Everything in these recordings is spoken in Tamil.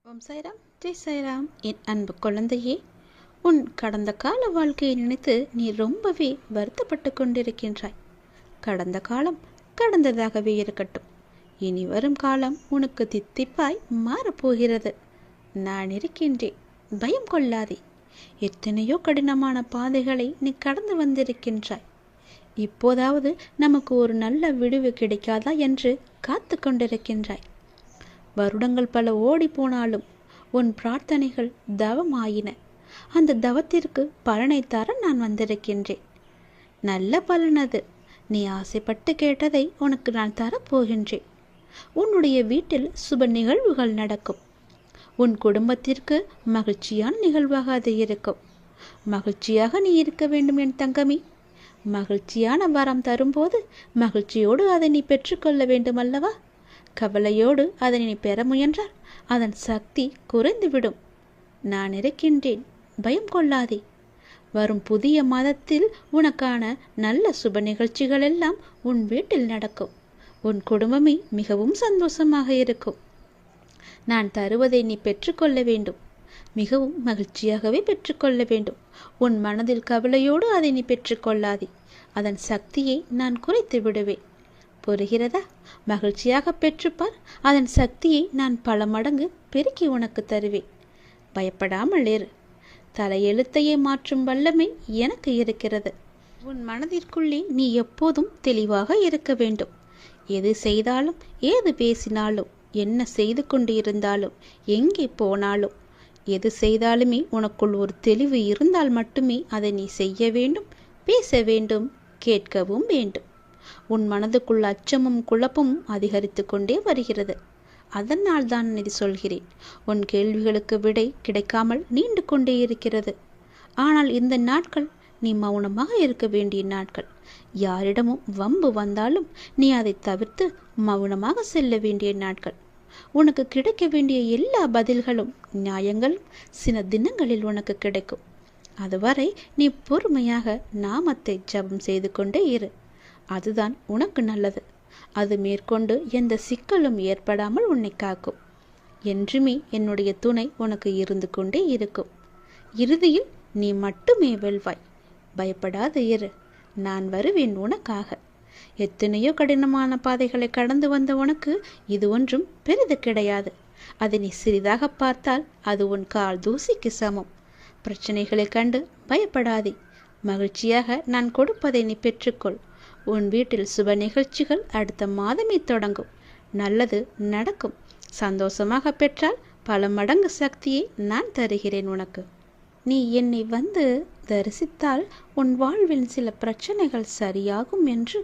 ஓம் சாய்ராம், ஜெய் சாய்ராம். என் அன்பு குழந்தையே, உன் கடந்த கால வாழ்க்கையை நினைத்து நீ ரொம்பவே வருத்தப்பட்டு கொண்டிருக்கின்றாய். கடந்த காலம் கடந்ததாகவே இருக்கட்டும். இனி வரும் காலம் உனக்கு தித்திப்பாய் மாறப்போகிறது. நான் இருக்கின்றேன், பயம் கொள்ளாதே. எத்தனையோ கடினமான பாதைகளை நீ கடந்து வந்திருக்கின்றாய். இப்போதாவது நமக்கு ஒரு நல்ல விடுவு கிடைக்காதா என்று காத்து கொண்டிருக்கின்றாய். வருடங்கள் பல ஓடி போனாலும் உன் பிரார்த்தனைகள் தவம் ஆயின. அந்த தவத்திற்கு பலனை தர நான் வந்திருக்கின்றேன். நல்ல பலன் அது. நீ ஆசைப்பட்டு கேட்டதை உனக்கு நான் தரப்போகின்றேன். உன்னுடைய வீட்டில் சுப நிகழ்வுகள் நடக்கும். உன் குடும்பத்திற்கு மகிழ்ச்சியான நிகழ்வாக அது இருக்கும். மகிழ்ச்சியாக நீ இருக்க வேண்டும் என் தங்கமி. மகிழ்ச்சியான வரம் தரும்போது மகிழ்ச்சியோடு அதை நீ பெற்றுக்கொள்ள வேண்டும் அல்லவா? கவலையோடு அதனை நீ பெற முயன்றால் அதன் சக்தி குறைந்துவிடும். நான் இருக்கின்றேன், பயம் கொள்ளாதே. வரும் புதிய மாதத்தில் உனக்கான நல்ல சுப நிகழ்ச்சிகள் எல்லாம் உன் வீட்டில் நடக்கும். உன் குடும்பமே மிகவும் சந்தோஷமாக இருக்கும். நான் தருவதை நீ பெற்றுக்கொள்ள வேண்டும். மிகவும் மகிழ்ச்சியாகவே பெற்றுக்கொள்ள வேண்டும். உன் மனதில் கவலையோடு அதை நீ பெற்றுக்கொள்ளாதே. அதன் சக்தியை நான் குறைத்து விடுவேன். புரிகிறதா? மகிழ்ச்சியாக பெற்றுப்பார். அதன் சக்தியை நான் பல மடங்கு பெருக்கி உனக்கு தருவேன். பயப்படாமல் இரு. தலையெழுத்தையே மாற்றும் வல்லமை எனக்கு இருக்கிறது. உன் மனதிற்குள்ளே நீ எப்போதும் தெளிவாக இருக்க வேண்டும். எது செய்தாலும், ஏது பேசினாலும், என்ன செய்து கொண்டு இருந்தாலும், எங்கே போனாலும், எது செய்தாலுமே உனக்குள் ஒரு தெளிவு இருந்தால் மட்டுமே அதை நீ செய்ய வேண்டும், பேச வேண்டும், கேட்கவும் வேண்டும். உன் மனதுக்குள் அச்சமும் குழப்பமும் அதிகரித்து கொண்டே வருகிறது. அதனால் தான் இது சொல்கிறேன். உன் கேள்விகளுக்கு விடை கிடைக்காமல் நீண்டு கொண்டே இருக்கிறது. ஆனால் இந்த நாட்கள் நீ மௌனமாக இருக்க வேண்டிய நாட்கள். யாரிடமும் வம்பு வந்தாலும் நீ அதை தவிர்த்து மௌனமாக செல்ல வேண்டிய நாட்கள். உனக்கு கிடைக்க வேண்டிய எல்லா பதில்களும் நியாயங்களும் சில தினங்களில் உனக்கு கிடைக்கும். அதுவரை நீ பொறுமையாக நாமத்தை ஜபம் செய்து கொண்டே இரு. அதுதான் உனக்கு நல்லது. அது மேற்கொண்டு எந்த சிக்கலும் ஏற்படாமல் உன்னை காக்கும். என்றுமே என்னுடைய துணை உனக்கு இருந்து கொண்டே இருக்கும். இறுதியில் நீ மட்டுமே வெல்வாய். பயப்படாத இரு. நான் வருவேன் உனக்காக. எத்தனையோ கடினமான பாதைகளை கடந்து வந்த உனக்கு இது ஒன்றும் பெரிது கிடையாது. அதை நீ சிறிதாக பார்த்தால் அது உன் கால் தூசிக்கு சமம். பிரச்சனைகளை கண்டு பயப்படாதே. மகிழ்ச்சியாக நான் கொடுப்பதை நீ பெற்றுக்கொள். உன் வீட்டில் சுப நிகழ்ச்சிகள் அடுத்த மாதமே தொடங்கும். நல்லது நடக்கும். சந்தோஷமாக பெற்றால் பல மடங்கு சக்தியை நான் தருகிறேன் உனக்கு. நீ என்னை வந்து தரிசித்தால் உன் வாழ்வில் சில பிரச்சனைகள் சரியாகும் என்று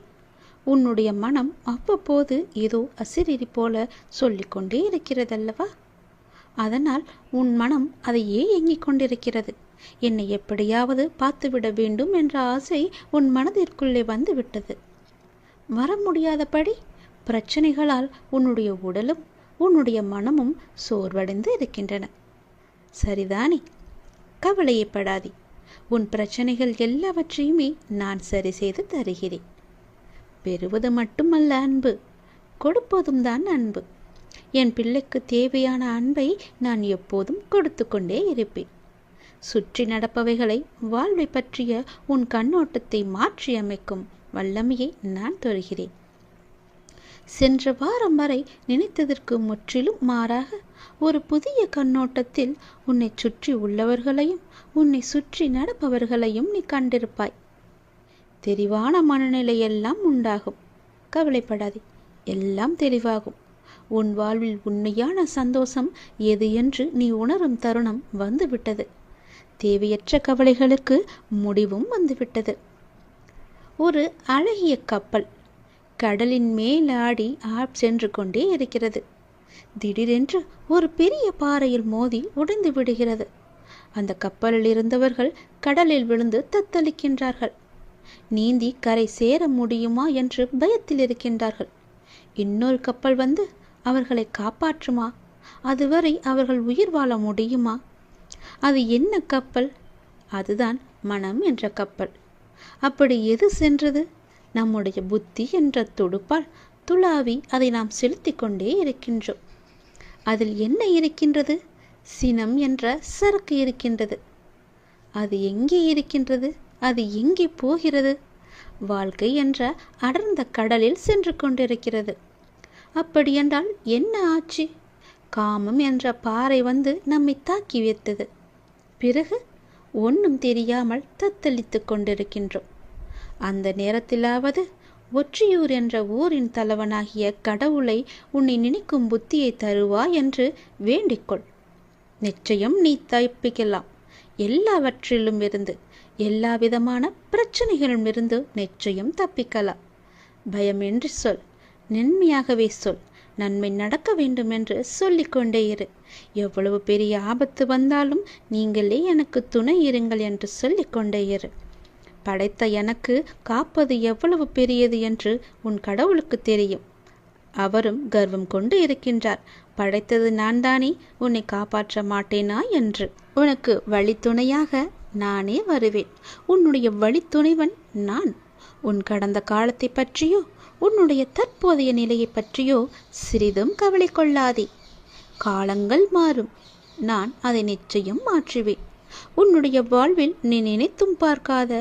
உன்னுடைய மனம் அவ்வப்போது ஏதோ அசிரிரி போல சொல்லிக்கொண்டே இருக்கிறதல்லவா? அதனால் உன் மனம் அதையே ஏங்கிக் கொண்டிருக்கிறது. என்னை எப்படியாவது பார்த்துவிட வேண்டும் என்ற ஆசை உன் மனதிற்குள்ளே வந்து விட்டது. வர முடியாதபடி பிரச்சனைகளால் உன்னுடைய உடலும் உன்னுடைய மனமும் சோர்வடைந்து இருக்கின்றன. சரிதானே? கவலையப்படாதே. உன் பிரச்சனைகள் எல்லாவற்றையுமே நான் சரி செய்து தருகிறேன். பெறுவது மட்டுமல்ல அன்பு, கொடுப்பதும் தான் அன்பு. என் பிள்ளைக்கு தேவையான அன்பை நான் எப்போதும் கொடுத்து கொண்டே இருப்பேன். சுற்றி நடப்பவைகளை, வாழ்வை பற்றிய உன் கண்ணோட்டத்தை மாற்றி அமைக்கும் வல்லமையை நான் தருகிறேன். சென்ற வாரம் வரை நினைத்ததற்கு முற்றிலும் மாறாக ஒரு புதிய கண்ணோட்டத்தில் உன்னை சுற்றி உள்ளவர்களையும் உன்னை சுற்றி நடப்பவர்களையும் நீ கண்டிருப்பாய். தெளிவான மனநிலையெல்லாம் உண்டாகும். கவலைப்படாதே, எல்லாம் தெளிவாகும். உன் வாழ்வில் உண்மையான சந்தோஷம் எது என்று நீ உணரும் தருணம் வந்துவிட்டது. தேவையற்ற கவலைகளுக்கு முடிவும் வந்துவிட்டது. ஒரு அழகிய கப்பல் கடலின் மேலாடி சென்று கொண்டே இருக்கிறது. திடீரென்று ஒரு பெரிய பாறையில் மோதி உடைந்து விடுகிறது. அந்த கப்பலில் இருந்தவர்கள் கடலில் விழுந்து தத்தளிக்கின்றார்கள். நீந்தி கரை சேர முடியுமா என்று பயத்தில் இருக்கின்றார்கள். இன்னொரு கப்பல் வந்து அவர்களை காப்பாற்றுமா? அதுவரை அவர்கள் உயிர் வாழ முடியுமா? அது என்ன கப்பல்? அதுதான் மனம் என்ற கப்பல். அப்படி எது சென்றது? நம்முடைய புத்தி என்ற துடுப்பால் துளாவி அதை நாம் செலுத்தி கொண்டே இருக்கின்றோம். அதில் என்ன இருக்கின்றது? சினம் என்ற சரக்கு இருக்கின்றது. அது எங்கே இருக்கின்றது? அது எங்கே போகிறது? வாழ்க்கை என்ற அடர்ந்த கடலில் சென்று கொண்டிருக்கிறது. அப்படியென்றால் என்ன ஆச்சு? காமம் என்ற பாறை வந்து நம்மை தாக்கி வைத்தது. பிறகு ஒன்றும் தெரியாமல் தத்தளித்து கொண்டிருக்கின்றோம். அந்த நேரத்திலாவது ஒற்றியூர் என்ற ஊரின் தலைவனாகிய கடவுளை உன்னை நினைக்கும் புத்தியை தருவா என்று வேண்டிக்கொள். நிச்சயம் நீ தப்பிக்கலாம். எல்லாவற்றிலும் இருந்து, எல்லா விதமான பிரச்சனைகளிலும் இருந்து நிச்சயம் தப்பிக்கலாம். பயமின்றி சொல், நன்மையாகவே சொல். நன்மை நடக்க வேண்டும் என்று சொல்லிக்கொண்டே இரு. எவ்வளவு பெரிய ஆபத்து வந்தாலும் நீங்களே எனக்கு துணை இருங்கள் என்று சொல்லிக்கொண்டே இரு. படைத்த எனக்கு காப்பது எவ்வளவு பெரியது என்று உன் கடவுளுக்கு தெரியும். அவரும் கர்வம் கொண்டு இருக்கின்றார். படைத்தது நான் தானே, உன்னை காப்பாற்ற மாட்டேனா என்று. உனக்கு வழித்துணையாக நானே வருவேன். உன்னுடைய வழித்துணைவன் நான். உன் கடந்த காலத்தை பற்றியோ உன்னுடைய தற்போதைய நிலையை பற்றியோ சிறிதும் கவலை கொள்ளாதே. காலங்கள் மாறும், நான் அதை நிச்சயம் மாற்றுவேன். உன்னுடைய வாழ்வில் நீ நினைத்தும் பார்க்காத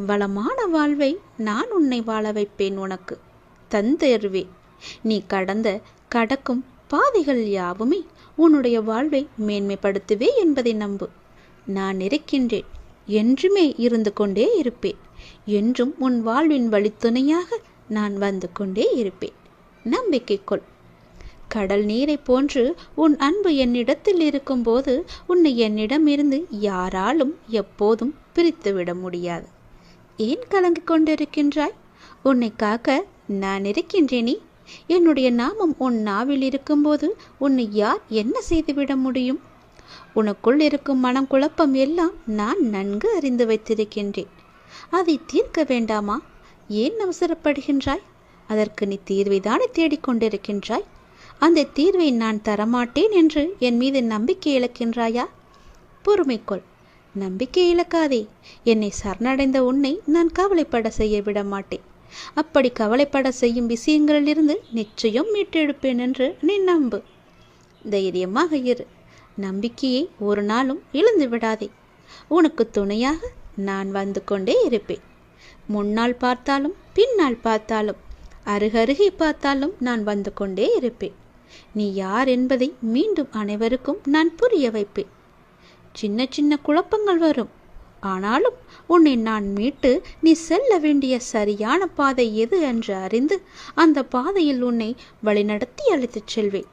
வளமான வாழ்வை நான் உன்னை வாழ வைப்பேன். உனக்கு தந்தருவேன். நீ கடக்கும் பாதைகள் யாவுமே உன்னுடைய வாழ்வை மேன்மைப்படுத்துவே என்பதை நம்பு. நான் இருக்கின்றேன், என்றுமே இருந்து கொண்டே இருப்பேன். என்றும் உன் வாழ்வின் வழித்துணையாக நான் வந்து கொண்டே இருப்பேன். நம்பிக்கை கொள். கடல் நீரை போன்று உன் அன்பு என்னிடத்தில் இருக்கும்போது உன்னை என்னிடமிருந்து யாராலும் எப்போதும் பிரித்துவிட முடியாது. ஏன் கலங்கிக் கொண்டிருக்கின்றாய்? உன்னை காக்க நான் இருக்கின்றேனே. என்னுடைய நாமம் உன் நாவில் இருக்கும்போது உன்னை யார் என்ன செய்துவிட முடியும்? உனக்குள் இருக்கும் மனம் குழப்பம் எல்லாம் நான் நன்கு அறிந்து வைத்திருக்கின்றேன். அதை தீர்க்க வேண்டாமா? ஏன் அவசரப்படுகின்றாய்? அதற்கு நீ தீர்வை தானே தேடிக்கொண்டிருக்கின்றாய். அந்த தீர்வை நான் தரமாட்டேன் என்று என் மீது நம்பிக்கை இழக்கின்றாயா? பொறுமைக்கொள், நம்பிக்கை இழக்காதே. என்னை சரணடைந்த உன்னை நான் கவலைப்பட செய்ய விட மாட்டேன். அப்படி கவலைப்பட செய்யும் விஷயங்களிலிருந்து நிச்சயம் மீட்டெடுப்பேன் என்று நீ நம்பு. தைரியமாக இரு. நம்பிக்கையை ஒரு நாளும் இழந்து விடாதே. உனக்கு துணையாக நான் வந்து கொண்டே இருப்பேன். முன்னால் பார்த்தாலும் பின்னால் பார்த்தாலும் அருகருகே பார்த்தாலும் நான் வந்து கொண்டே இருப்பேன். நீ யார் என்பதை மீண்டும் அனைவருக்கும் நான் புரிய வைப்பேன். சின்ன சின்ன குழப்பங்கள் வரும், ஆனாலும் உன்னை நான் மீட்டு நீ செல்ல வேண்டிய சரியான பாதை எது என்று அறிந்து அந்த பாதையில் உன்னை வழிநடத்தி அழைத்துச் செல்வேன்.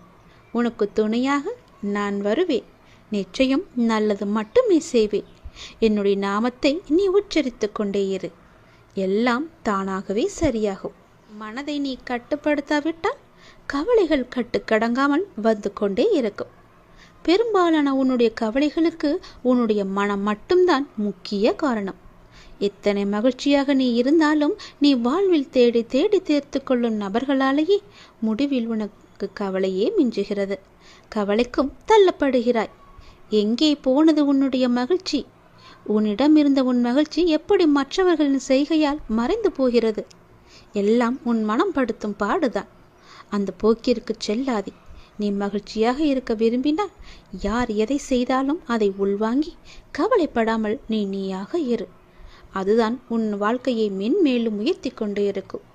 உனக்கு துணையாக நான் வருவேன். நிச்சயம் நல்லது மட்டுமே செய்வேன். என்னுடைய நாமத்தை நீ உச்சரித்து கொண்டே இரு. எல்லாம் தானாகவே சரியாகும். மனதை நீ கட்டுப்படுத்தாவிட்டால் கவலைகள் கட்டுக்கடங்காமல் வந்து கொண்டே இருக்கும். பெரும்பாலான உன்னுடைய கவலைகளுக்கு உன்னுடைய மனம் மட்டும்தான் முக்கிய காரணம். எத்தனை மகிழ்ச்சியாக நீ இருந்தாலும் நீ வாழ்வில் தேடி தேடி தேர்த்து கொள்ளும் நபர்களாலேயே முடிவில் உனக்கு கவலையே மிஞ்சுகிறது. கவலைக்கும் தள்ளப்படுகிறாய். எங்கே போனது உன்னுடைய மகிழ்ச்சி? உன்னிடம் இருந்த உன் மகிழ்ச்சி எப்படி மற்றவர்களின் செய்கையால் மறைந்து போகிறது? எல்லாம் உன் மனம் படுத்தும் பாடுதான். அந்த போக்கிற்கு செல்லாதே. நீ மகிழ்ச்சியாக இருக்க விரும்பினால் யார் எதை செய்தாலும் அதை உள்வாங்கி கவலைப்படாமல் நீ நீயாக இரு. அதுதான் உன் வாழ்க்கையை மென்மேலும் உயர்த்தி கொண்டு இருக்கும்.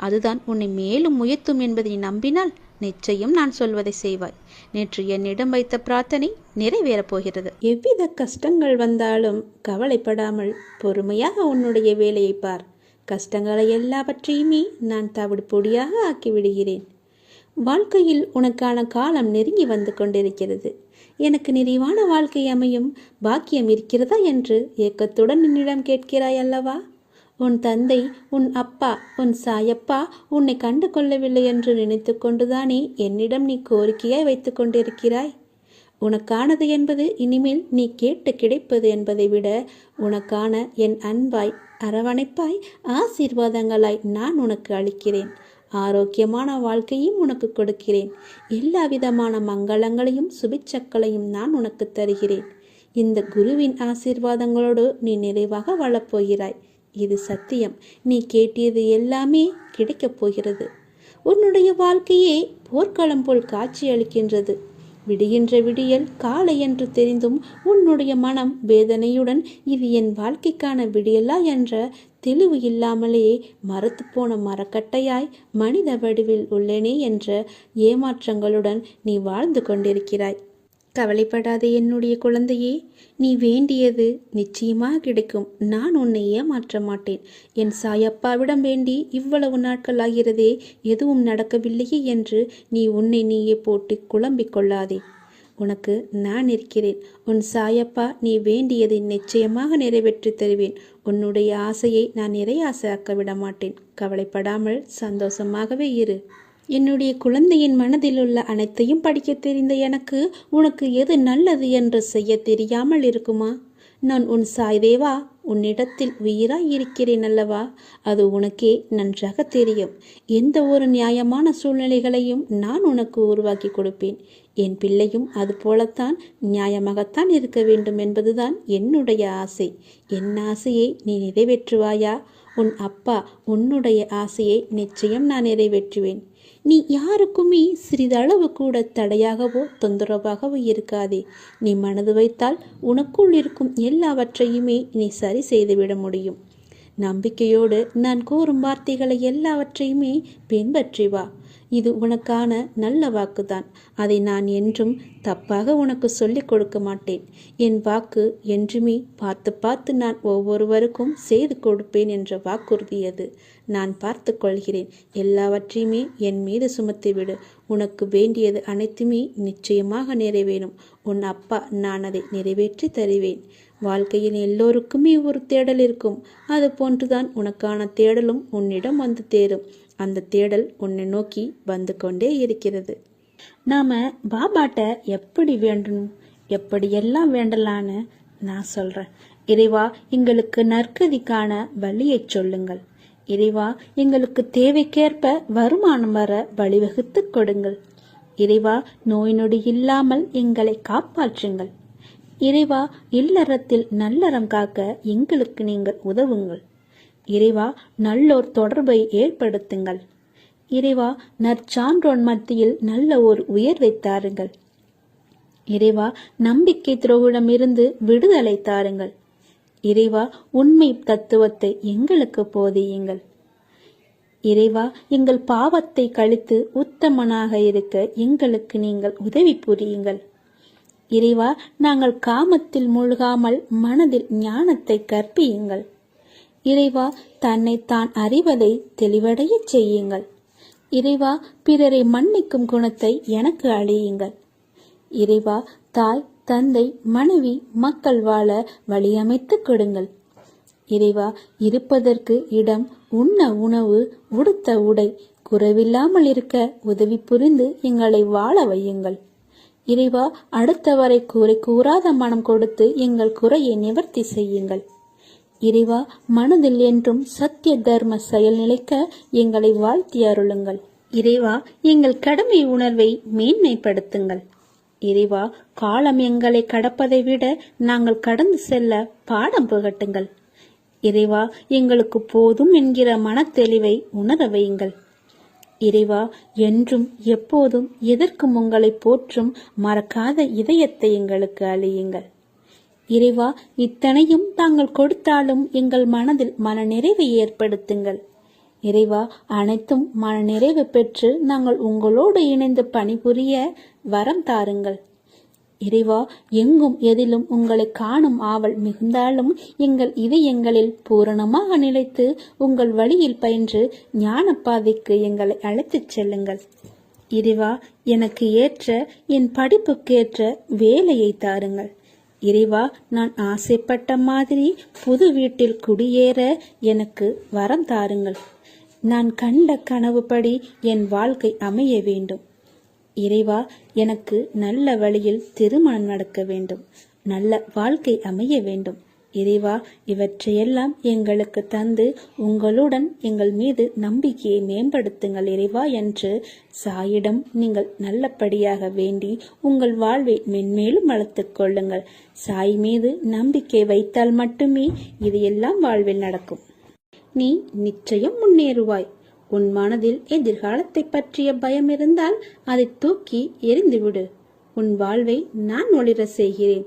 அதுதான் உன்னை மேலும் உயர்த்தும் என்பதை நம்பினால் நிச்சயம் நான் சொல்வதை செய்வாய். நேற்று என்னிடம் வைத்த பிரார்த்தனை நிறைவேறப் போகிறது. எவ்வித கஷ்டங்கள் வந்தாலும் கவலைப்படாமல் பொறுமையாக உன்னுடைய வேலையை பார். கஷ்டங்களை எல்லாவற்றையுமே நான் தவிடு பொடியாக ஆக்கிவிடுகிறேன். வாழ்க்கையில் உனக்கான காலம் நெருங்கி வந்து கொண்டிருக்கிறது. எனக்கு நிறைவான வாழ்க்கை அமையும் பாக்கியம் இருக்கிறதா என்று ஏக்கத்துடன் என்னிடம் கேட்கிறாய் அல்லவா? உன் தந்தை, உன் அப்பா, உன் சாயப்பா உன்னை கண்டு கொள்ளவில்லை என்று நினைத்து கொண்டுதானே என்னிடம் நீ கோரிக்கையாய் வைத்து கொண்டிருக்கிறாய். உனக்கானது என்பது இனிமேல் நீ கேட்டு கிடைப்பது என்பதை விட உனக்கான என் அன்பாய், அரவணைப்பாய், ஆசீர்வாதங்களாய் நான் உனக்கு அளிக்கிறேன். ஆரோக்கியமான வாழ்க்கையும் உனக்கு கொடுக்கிறேன். எல்லா விதமான மங்களங்களையும் சுபிச்சக்களையும் நான் உனக்கு தருகிறேன். இந்த குருவின் ஆசீர்வாதங்களோடு நீ நிறைவாக வாழப்போகிறாய். இது சத்தியம். நீ கேட்டியது எல்லாமே கிடைக்கப் போகிறது. உன்னுடைய வாழ்க்கையே போர்க்களம் போல் காட்சி அளிக்கின்றது. விடுகின்ற விடியல் காலை என்று தெரிந்தும் உன்னுடைய மனம் வேதனையுடன் இது என் வாழ்க்கைக்கான விடியலா என்ற தெளிவு இல்லாமலேயே மரத்து போன மரக்கட்டையாய் மனித வடிவில் உள்ளேனே என்ற ஏமாற்றங்களுடன் நீ வாழ்ந்து கொண்டிருக்கிறாய். கவலைப்படாதே என்னுடைய குழந்தையே, நீ வேண்டியது நிச்சயமாக கிடைக்கும். நான் உன்னை ஏமாற்ற மாட்டேன். என் சாயப்பாவிடம் வேண்டி இவ்வளவு நாட்கள் ஆகிறதே, எதுவும் நடக்கவில்லையே என்று நீ உன்னை நீயே போட்டு குழம்பிக் கொள்ளாதே. உனக்கு நான் இருக்கிறேன். உன் சாயப்பா நீ வேண்டியதை நிச்சயமாக நிறைவேற்றி தருவேன். உன்னுடைய ஆசையை நான் நிறையாசையாக்க விட மாட்டேன். கவலைப்படாமல் சந்தோஷமாகவே இரு. என்னுடைய குழந்தையின் மனதில் உள்ள அனைத்தையும் படிக்க தெரிந்த எனக்கு உனக்கு எது நல்லது என்று செய்ய தெரியாமல் இருக்குமா? நான் உன் சாய்தேவா, உன்னிடத்தில் உயிராய் இருக்கிறேன் அல்லவா? அது உனக்கே நன்றாக தெரியும். எந்த ஒரு நியாயமான சூழ்நிலைகளையும் நான் உனக்கு உருவாக்கி கொடுப்பேன். என் பிள்ளையும் அது போலத்தான் நியாயமாகத்தான் இருக்க வேண்டும் என்பதுதான் என்னுடைய ஆசை. என் ஆசையை நீ நிறைவேற்றுவாயா? உன் அப்பா உன்னுடைய ஆசையை நிச்சயம் நான் நிறைவேற்றுவேன். நீ யாருக்குமே சிறிதளவு கூட தடையாகவோ தொந்தரவாகவோ இருக்காதே. நீ மனது வைத்தால் உனக்குள் இருக்கும் எல்லாவற்றையுமே நீ சரி செய்துவிட முடியும். நம்பிக்கையோடு நான் கூறும் வார்த்தைகளை எல்லாவற்றையுமே பின்பற்றி வா. இது உனக்கான நல்ல வாக்குதான். அதை நான் என்றும் தப்பாக உனக்கு சொல்லிக் கொடுக்க மாட்டேன். என் வாக்கு என்றுமே பார்த்து பார்த்து நான் ஒவ்வொருவருக்கும் செய்து கொடுப்பேன் என்ற வாக்குறுதி அது. நான் பார்த்து கொள்கிறேன். எல்லாவற்றையுமே என் மீது சுமத்திவிடு. உனக்கு வேண்டியது அனைத்துமே நிச்சயமாக நிறைவேறும். உன் அப்பா நான் அதை நிறைவேற்றி தருவேன். வாழ்க்கையில் எல்லோருக்குமே ஒரு தேடல் இருக்கும். அது போன்றுதான் உனக்கான தேடலும் உன்னிடம் வந்து தேரும். அந்த தேடல் உன்னை நோக்கி வந்து கொண்டே இருக்கிறது. நாம பாபாட்ட எப்படி வேண்டணும், எப்படியெல்லாம் வேண்டலான்னு நான் சொல்றேன். இறைவா, எங்களுக்கு நற்கதிக்கான வழியை சொல்லுங்கள். இறைவா, எங்களுக்கு தேவைக்கேற்ப வருமானம் வர வழிவகுத்து கொடுங்கள். இறைவா, நோய் நொடி இல்லாமல் எங்களை காப்பாற்றுங்கள். இறைவா, இல்லறத்தில் நல்லறம் காக்க எங்களுக்கு நீங்கள் உதவுங்கள். இறைவா, நல்லோர் தொடர்பை ஏற்படுத்துங்கள். இறைவா, நற்சான்றோன் மத்தியில் நல்ல ஒரு உயர்வை தாருங்கள். இறைவா, நம்பிக்கை துரோகிடமிருந்து விடுதலை தாருங்கள். இறைவா, உண்மை தத்துவத்தை எங்களுக்கு போதியுங்கள். இறைவா, எங்கள் பாவத்தை கழித்து உத்தமனாக இருக்க எங்களுக்கு நீங்கள் உதவி புரியுங்கள். இறைவா, நாங்கள் காமத்தில் மூழ்காமல் மனதில் ஞானத்தை கற்பியுங்கள். இறைவா, தன்னை தான் அறிவதை தெளிவடைய செய்யுங்கள். இறைவா, பிறரை மன்னிக்கும் குணத்தை எனக்கு அழியுங்கள். இறைவா, தாய் தந்தை மனைவி மக்கள் வாழ வழியமைத்து கொடுங்கள். இறைவா, இருப்பதற்கு இடம், உண்ண உணவு, உடுத்த உடை குறைவில்லாமல் இருக்க உதவி புரிந்து எங்களை வாழ வையுங்கள். இறைவா, அடுத்தவரை கூரை கூறாத மனம் கொடுத்து எங்கள் குறையை நிவர்த்தி செய்யுங்கள். இறைவா, மனதில் என்றும் சத்திய தர்ம செயல் நிலைக்க எங்களை வாழ்த்தி அருளுங்கள். இறைவா, எங்கள் கடமை உணர்வை மேன்மைப்படுத்துங்கள். இறைவா, காலம் எங்களை கடப்பதை விட நாங்கள் கடந்து செல்ல பாடம் புகட்டுங்கள். இறைவா, எங்களுக்கு போதும் என்கிற மனத்தெளிவை உணர வையுங்கள். இறைவா, என்றும் எப்போதும் எதற்கும் உங்களை போற்றும் மறக்காத இதயத்தை எங்களுக்கு அளியுங்கள். இறைவா, இத்தனையும் தாங்கள் கொடுத்தாலும் எங்கள் மனதில் மனநிறைவை ஏற்படுத்துங்கள். இறைவா, அனைத்தும் மனநிறைவு பெற்று நாங்கள் உங்களோடு இணைந்து பணிபுரிய வரம் தாருங்கள். இறைவா, எங்கும் எதிலும் உங்களை காணும் ஆவல் மிகுந்தாலும் எங்கள் இதயங்களில் பூரணமாக நிலைத்து உங்கள் வழியில் பயின்று ஞான பாதைக்கு எங்களை அழைத்துச் செல்லுங்கள். இறைவா, எனக்கு ஏற்ற என் படிப்புக்கேற்ற வேலையை தாருங்கள். இறைவா, நான் ஆசைப்பட்ட மாதிரி புது வீட்டில் குடியேற எனக்கு வரம் தாருங்கள். நான் கண்ட கனவுப்படி என் வாழ்க்கை அமைய வேண்டும். இறைவா, எனக்கு நல்ல வழியில் திருமணம் நடக்க வேண்டும். நல்ல வாழ்க்கை அமைய வேண்டும். இறைவா, இவற்றையெல்லாம் எங்களுக்கு தந்து உங்களுடன் எங்கள் மீது நம்பிக்கையை மேம்படுத்துங்கள் இறைவா என்று சாயிடம் நீங்கள் நல்லபடியாக வேண்டி உங்கள் வாழ்வை மென்மேலும் வளர்த்துக் கொள்ளுங்கள். சாய் மீது நம்பிக்கை வைத்தால் மட்டுமே இது எல்லாம் வாழ்வில் நடக்கும். நீ நிச்சயம் முன்னேறுவாய். உன் மனதில் எதிர்காலத்தை பற்றிய பயம் இருந்தால் அதை தூக்கி எறிந்துவிடு. உன் வாழ்வை நான் ஒளிர செய்கிறேன்.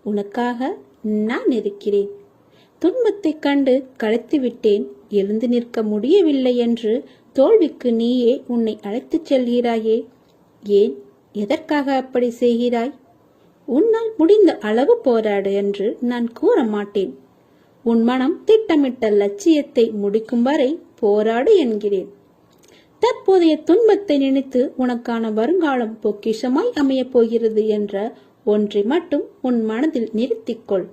உனக்காக நான் இருக்கிறேன். துன்பத்தைக் கண்டு களைத்து விட்டேன், எழுந்து நிற்க முடியவில்லை என்று தோல்விக்கு நீயே உன்னை அழைத்துச் செல்கிறாயே. ஏன், எதற்காக அப்படி செய்கிறாய்? உன்னால் முடிந்த அளவு போராடு என்று நான் கூற மாட்டேன். உன் மனம் திட்டமிட்ட லட்சியத்தை முடிக்கும் வரை போராடு என்கிறேன். தற்போதைய துன்பத்தை நினைத்து உனக்கான வருங்காலம் பொக்கிஷமாய் அமையப் போகிறது என்ற ஒன்றை மட்டும் உன் மனதில் நிறுத்திக்கொள்.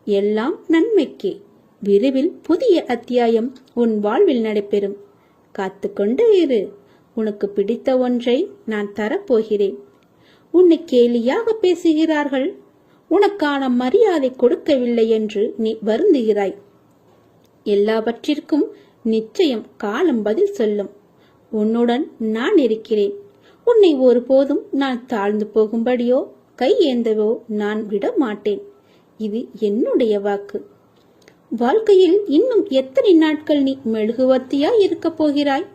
எல்லாம் நன்மைக்கே. விரைவில் புதிய அத்தியாயம் உன் வாழ்வில் நடைபெறும். காத்துக்கொண்டு இரு. உனக்கு பிடித்த ஒன்றை நான் தரப்போகிறேன். உன்னை கேலியாக பேசுகிறார்கள், உனக்கான மரியாதை கொடுக்கவில்லை என்று நீ வருந்துகிறாய். எல்லாவற்றிற்கும் நிச்சயம் காலம் பதில் சொல்லும். உன்னுடன் நான் இருக்கிறேன். உன்னை ஒருபோதும் நான் தாழ்ந்து போகும்படியோ கை ஏந்தவோ நான் விட மாட்டேன். இது என்னுடைய வாக்கு. வாழ்க்கையில் இன்னும் எத்தனை நாட்கள் நீ மெழுகுவர்த்தியாய் இருக்க போகிறாய்?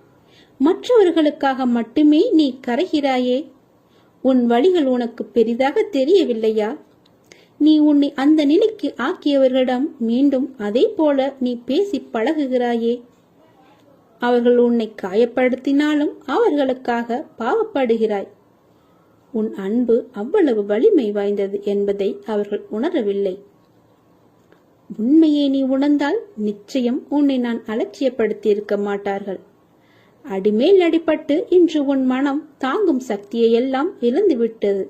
மற்றவர்களுக்காக மட்டுமே நீ கரைகிறாயே. உன் வழிகள் உனக்கு பெரிதாக தெரியவில்லையா? நீ உன்னை அந்த நிலைக்கு ஆக்கியவர்களிடம் மீண்டும் அதே போல நீ பேசி பழகுகிறாயே. அவர்கள் உன்னை காயப்படுத்தினாலும் அவர்களுக்காக பாவப்படுகிறாய். உன் அன்பு அவ்வளவு வலிமை வாய்ந்தது என்பதை அவர்கள் உணரவில்லை. உண்மையை நீ உணர்ந்தால் நிச்சயம் உன்னை நான் அலட்சியப்படுத்தி இருக்க மாட்டார்கள். அடிமேல் அடிபட்டு இன்று உன் மனம் தாங்கும் சக்தியை எல்லாம் இழந்துவிட்டது.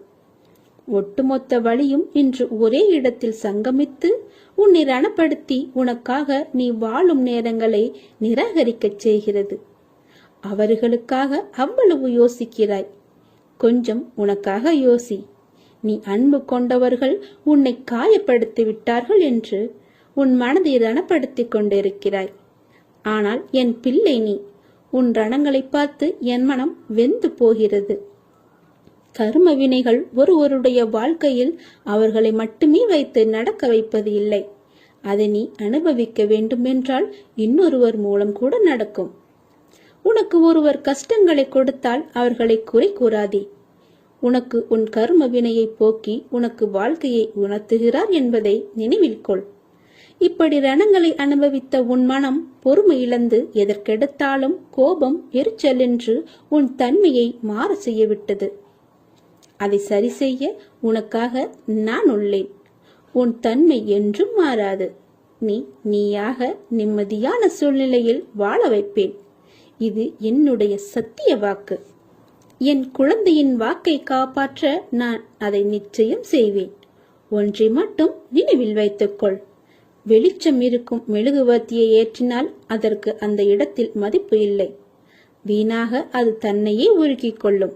ஒட்டுமொத்த வழியும் இன்று ஒரே இடத்தில் சங்கமித்து உன்னை ரணப்படுத்தி உனக்காக நீ வாழும் நேரங்களை நிராகரிக்கச் செய்கிறது. அவர்களுக்காக அவ்வளவு யோசிக்கிறாய். கொஞ்சம் உனக்காக யோசி. நீ அன்பு கொண்டவர்கள் உன்னை காயப்படுத்தி விட்டார்கள் என்று உன் மனதை ரணப்படுத்திக் கொண்டிருக்கிறாய். ஆனால் என் பிள்ளை, நீ உன் ரணங்களை பார்த்து என் மனம் வெந்து போகிறது. கர்ம வினைகள் ஒருவருடைய வாழ்க்கையில் அவர்களை மட்டுமே வைத்து நடக்க வைப்பது இல்லை. அதை நீ அனுபவிக்க வேண்டும் என்றால் இன்னொருவர் மூலம் கூட நடக்கும். உனக்கு ஒருவர் கஷ்டங்களை கொடுத்தால் அவர்களை குறை கூறாதே. உனக்கு உன் கர்ம வினையை போக்கி உனக்கு வாழ்க்கையை உணர்த்துகிறார் என்பதை நினைவில் கொள். இப்படி ரணங்களை அனுபவித்த உன் மனம் பொறுமை இழந்து எதற்கெடுத்தாலும் கோபம், எரிச்சல் என்று உன் தன்மையை மாற செய்யவிட்டது. அதை சரி செய்ய உனக்காக நான் உள்ளேன். உன் தன்மை என்றும் மாறாது. நீயாக நிம்மதியான சூழ்நிலையில் வாழ வைப்பேன். இது என்னுடைய சத்திய வாக்கு. என் குழந்தையின் வாக்கை காப்பாற்ற நான் அதை நிச்சயம் செய்வேன். ஒன்றை மட்டும் நினைவில் வைத்துக்கொள். வெளிச்சம் இருக்கும் மெழுகுவர்த்தியை ஏற்றினால் அதற்கு அந்த இடத்தில் மதிப்பு இல்லை. வீணாக அது தன்னையே உருக்கிக் கொள்ளும்.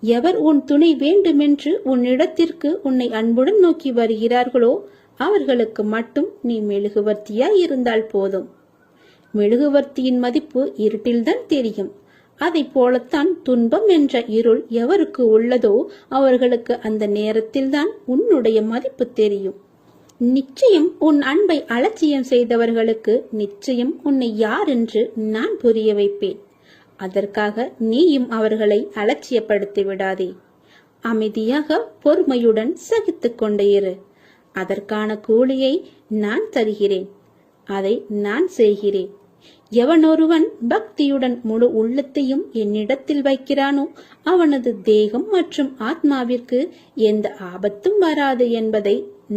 எவர் உன் துணை வேண்டுமென்று உன்னிடத்திற்கு உன்னை அன்புடன் நோக்கி வருகிறார்களோ அவர்களுக்கு மட்டும் நீ மெழுகுவர்த்தியாய் இருந்தால் போதும். மெழுகுவர்த்தியின் மதிப்பு இருட்டில்தான் தெரியும். அதை போலத்தான் துன்பம் என்ற இருள் எவருக்கு உள்ளதோ அவர்களுக்கு அந்த நேரத்தில்தான் உன்னுடைய மதிப்பு தெரியும். நிச்சயம் உன் அன்பை அலட்சியம் செய்தவர்களுக்கு நிச்சயம் உன்னை யார் என்று நான் புரிய வைப்பேன். அதற்காக நீயும் அவர்களை அலட்சியப்படுத்தி விடாதே. அமைதியாக பொறுமையுடன் சகித்துக் கொண்டே இரு. அதற்கான கூலியை நான் தருகிறேன். அதை நான் செய்கிறேன். எவனொருவன் பக்தியுடன் முழு உள்ளத்தையும் என்னிடத்தில் வைக்கிறானோ அவனது தேகம் மற்றும் ஆத்மாவிற்கு எந்த ஆபத்தும் வராது என்பதை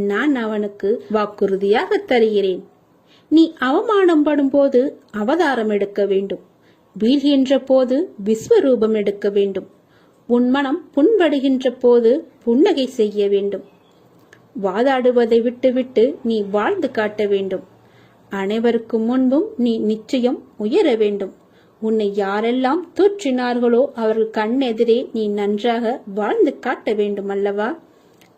நான் அவனுக்கு வாக்குறுதியாக தருகிறேன். நீ அவமானம் படும் போது அவதாரம் எடுக்க வேண்டும். வீழ்கின்ற போது விஸ்வரூபம் எடுக்க வேண்டும். உன் மனம் புண்படுகின்ற போது புன்னகை செய்ய வேண்டும். வாதாடுவதை விட்டுவிட்டு நீ வாழ்ந்து காட்ட வேண்டும். அனைவருக்கும் முன்பும் நீ நிச்சயம் உயர வேண்டும். உன்னை யாரெல்லாம் தூற்றினார்களோ அவர்கள் கண்ணெதிரே நீ நன்றாக வாழ்ந்து காட்ட வேண்டும் அல்லவா?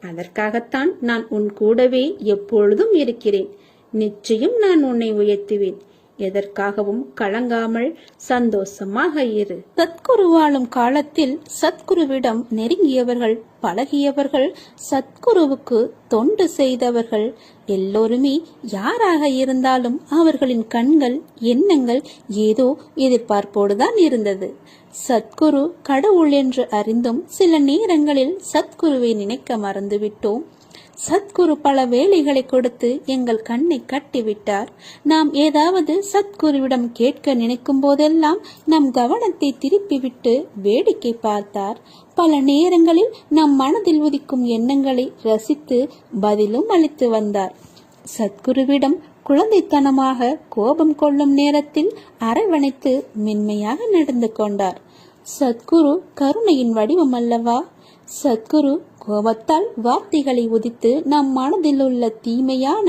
அதற்காகத்தான் நான் உன் கூடவே எப்பொழுதும் இருக்கிறேன். நிச்சயம் நான் உன்னை உயர்த்துவேன். எதற்காகவும் கலங்காமல் சந்தோஷமாக இரு. சத்குரு வாழும் காலத்தில் சத்குருவிடம் நெருங்கியவர்கள், பழகியவர்கள், சத்குருவுக்கு தொண்டு செய்தவர்கள் எல்லோருமே யாராக இருந்தாலும் அவர்களின் கண்கள், எண்ணங்கள் ஏதோ எதிர்பார்ப்போடுதான் இருந்தது. சத்குரு கடவுள் என்று அறிந்தும் சில நேரங்களில் சத்குருவை நினைக்க மறந்துவிட்டோம். சத்குரு பல வேலைகளை கொடுத்து எங்கள் கண்ணை கட்டிவிட்டார். நாம் ஏதாவது சத்குருவிடம் கேட்க நினைக்கும் போதெல்லாம் நம் கவனத்தை திருப்பிவிட்டு வேடிக்கை பார்த்தார். பல நேரங்களில் நம் மனதில் உதிக்கும் எண்ணங்களை ரசித்து பதிலும் அளித்து வந்தார். சத்குருவிடம் குழந்தைத்தனமாக கோபம் கொள்ளும் நேரத்தில் அரவணைத்து மென்மையாக நடந்து கொண்டார். சத்குரு கருணையின் வடிவம் அல்லவா? சத்குரு கோபத்தால் வார்த்தைகளை உதித்து நம் மனதில் உள்ள தீமையான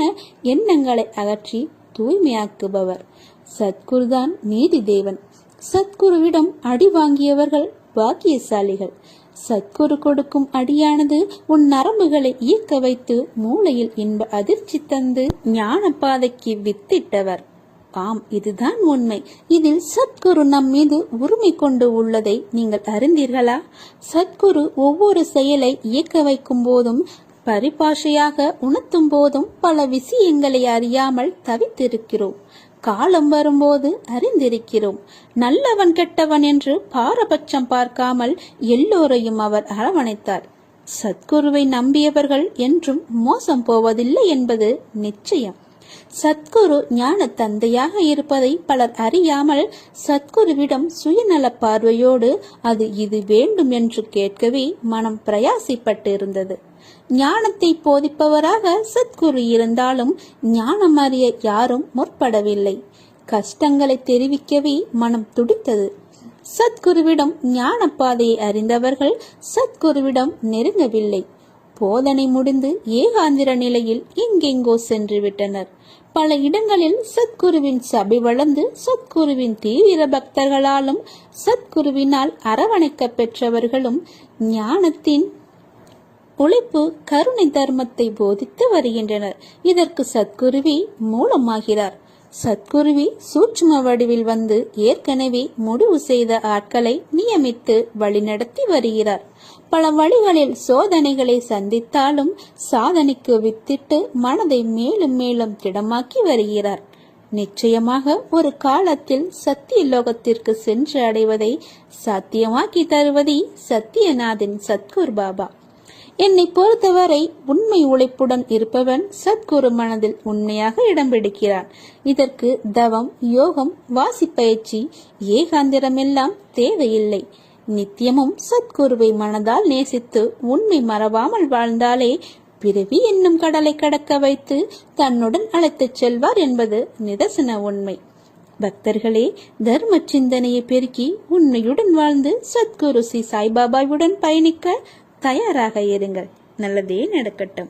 எண்ணங்களை அகற்றி தூய்மையாக்குபவர். சத்குருதான் நீதி தேவன். சத்குருவிடம் அடி வாங்கியவர்கள் பாக்கியசாலிகள். சத்குரு கொடுக்கும் அடியானது உன் நரம்புகளை இயக்க வைத்து மூளையில் இன்ப அதிர்ச்சி தந்து ஞான பாதைக்கு வித்திட்டவர். ஆம், இதுதான் உண்மை. இதில் சத்குரு நம் மீது உரிமை கொண்டு உள்ளதை நீங்கள் அறிந்தீர்களா? சத்குரு ஒவ்வொரு செயலை இயக்க வைக்கும் போதும், பரிபாஷையாக உணர்த்தும் போதும் பல விஷயங்களை அறியாமல் தவித்திருக்கிறோம். காலம் வரும்போது அறிந்திருக்கிறோம். நல்லவன் கெட்டவன் என்று பாரபட்சம் பார்க்காமல் எல்லோரையும் அவர் அரவணைத்தார். சத்குருவை நம்பியவர்கள் என்றும் மோசம் போவதில்லை என்பது நிச்சயம். சத்குரு ஞான தந்தையாக இருப்பதை பலர் அறியாமல் சத்குருவிடம் சுயநல பார்வையோடு அது இது வேண்டும் என்று கேட்கவே மனம் பிரயாசிப்பட்டு இருந்தது. ஞானத்தை போதிப்பவராக சத்குரு இருந்தாலும் ஞானம் அறிய யாரும் முற்படவில்லை. கஷ்டங்களை தெரிவிக்கவே மனம் துடித்தது. சத்குருவிடம் ஞான பாதையை அறிந்தவர்கள் சத்குருவிடம் நெருங்கவில்லை. போதனை முடிந்து ஏகாந்திர நிலையில் எங்கெங்கோ சென்று விட்டனர். பல இடங்களில் சத்குருவின் சபை வளர்ந்து சத்குருவின் தீவிர பக்தர்களாலும் சத்குருவினால் அரவணைக்க பெற்றவர்களும் ஞானத்தின் உழைப்பு, கருணை, தர்மத்தை போதித்து வருகின்றனர். இதற்கு சத்குருவி மூலமாகிறார். சத்குருவி சூட்சும வடிவில் வந்து ஏற்கனவே முடிவு செய்த ஆட்களை நியமித்து வழிநடத்தி வருகிறார். பல வழிகளில் சோதனைகளை சந்தித்தாலும் சாதனைக்கு வித்திட்டு மனதை மேலும் மேலும் திடமாக்கி வருகிறார். நிச்சயமாக ஒரு காலத்தில் சத்திய லோகத்திற்கு சென்று அடைவதை சாத்தியமாக்கி தருவதே சத்தியநாதின் சத்குரு பாபா. என்னை பொறுத்தவரை உண்மை உழைப்புடன் இருப்பவன் சத்குரு மனதில் உண்மையாக இடம் பிடிக்கிறான். இதற்கு தவம், யோகம், வாசிப்பயிற்சி, ஏகாந்திரம் எல்லாம் தேவையில்லை. நித்தியமும் சத்குருவை மனதால் நேசித்து உண்மை மறவாமல் வாழ்ந்தாலே பிறவி என்னும் கடலை கடக்க வைத்து தன்னுடன் அழைத்துச் செல்வார் என்பது நிதர்சன உண்மை. பக்தர்களே, தர்ம சிந்தனையை பெருக்கி உண்மையுடன் வாழ்ந்து சத்குரு ஸ்ரீ சாய்பாபாவுடன் பயணிக்க தயாராக இருங்கள். நல்லதே நடக்கட்டும்.